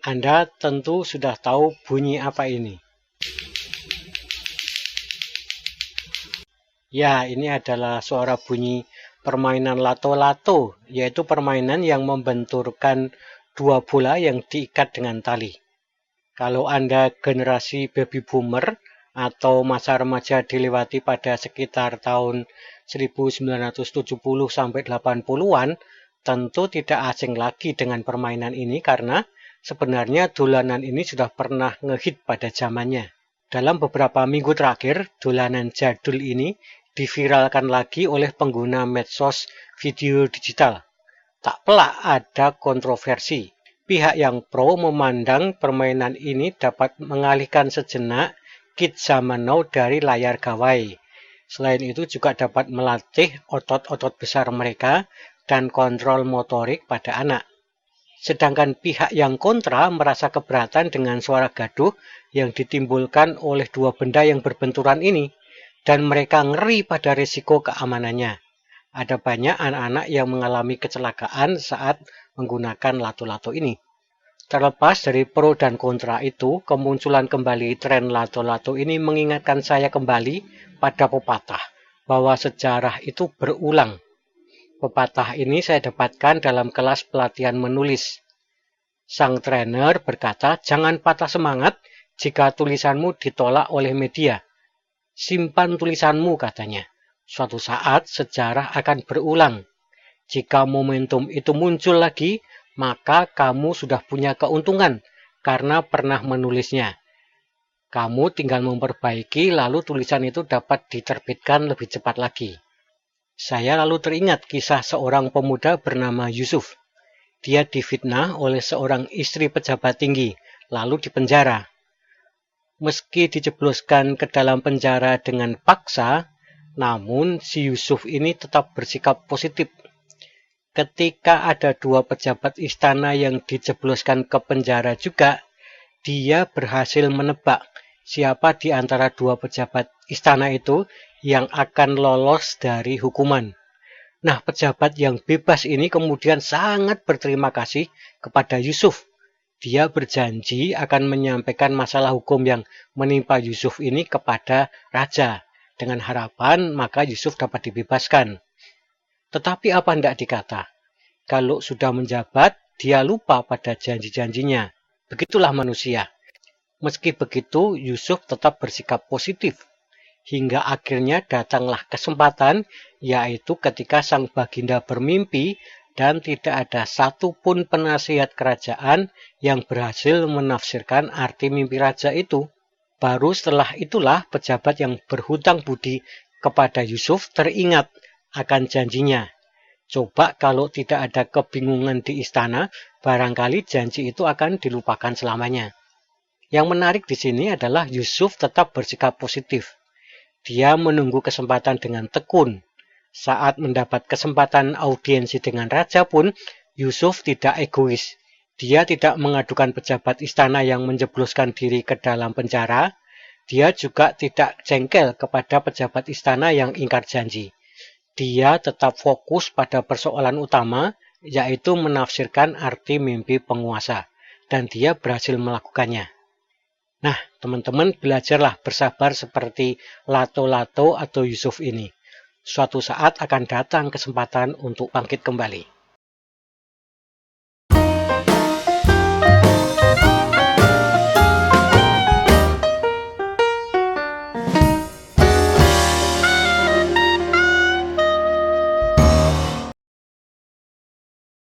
Anda tentu sudah tahu bunyi apa ini. Ya, ini adalah suara bunyi permainan lato-lato, yaitu permainan yang membenturkan dua bola yang diikat dengan tali. Kalau Anda generasi baby boomer atau masa remaja dilewati pada sekitar tahun 1970 sampai 80-an, tentu tidak asing lagi dengan permainan ini karena sebenarnya dolanan ini sudah pernah ngehit pada zamannya. Dalam beberapa minggu terakhir, dolanan jadul ini diviralkan lagi oleh pengguna medsos video digital. Tak pelak ada kontroversi. Pihak yang pro memandang permainan ini dapat mengalihkan sejenak kids zaman now dari layar gawai. Selain itu juga dapat melatih otot-otot besar mereka dan kontrol motorik pada anak. Sedangkan pihak yang kontra merasa keberatan dengan suara gaduh yang ditimbulkan oleh dua benda yang berbenturan ini, dan mereka ngeri pada risiko keamanannya. Ada banyak anak-anak yang mengalami kecelakaan saat menggunakan lato-lato ini. Terlepas dari pro dan kontra itu, kemunculan kembali tren lato-lato ini mengingatkan saya kembali pada pepatah bahwa sejarah itu berulang. Pepatah ini saya dapatkan dalam kelas pelatihan menulis. Sang trainer berkata, jangan patah semangat jika tulisanmu ditolak oleh media. Simpan tulisanmu, katanya. Suatu saat sejarah akan berulang. Jika momentum itu muncul lagi, maka kamu sudah punya keuntungan karena pernah menulisnya. Kamu tinggal memperbaiki, lalu tulisan itu dapat diterbitkan lebih cepat lagi. Saya lalu teringat kisah seorang pemuda bernama Yusuf. Dia difitnah oleh seorang istri pejabat tinggi, lalu dipenjara. Meski dijebloskan ke dalam penjara dengan paksa, namun si Yusuf ini tetap bersikap positif. Ketika ada dua pejabat istana yang dijebloskan ke penjara juga, dia berhasil menebak siapa di antara dua pejabat istana itu yang akan lolos dari hukuman. Nah, pejabat yang bebas ini kemudian sangat berterima kasih kepada Yusuf. Dia berjanji akan menyampaikan masalah hukum yang menimpa Yusuf ini kepada raja. Dengan harapan maka Yusuf dapat dibebaskan. Tetapi apa hendak dikata? Kalau sudah menjabat, dia lupa pada janji-janjinya. Begitulah manusia. Meski begitu, Yusuf tetap bersikap positif. Hingga akhirnya datanglah kesempatan, yaitu ketika sang baginda bermimpi dan tidak ada satupun penasihat kerajaan yang berhasil menafsirkan arti mimpi raja itu. Baru setelah itulah pejabat yang berhutang budi kepada Yusuf teringat akan janjinya. Coba kalau tidak ada kebingungan di istana, barangkali janji itu akan dilupakan selamanya. Yang menarik di sini adalah Yusuf tetap bersikap positif. Dia menunggu kesempatan dengan tekun. Saat mendapat kesempatan audiensi dengan raja pun, Yusuf tidak egois. Dia tidak mengadukan pejabat istana yang menjebloskan diri ke dalam penjara. Dia juga tidak jengkel kepada pejabat istana yang ingkar janji. Dia tetap fokus pada persoalan utama, yaitu menafsirkan arti mimpi penguasa. Dan dia berhasil melakukannya. Nah, teman-teman belajarlah bersabar seperti lato-lato atau Yusuf ini. Suatu saat akan datang kesempatan untuk bangkit kembali.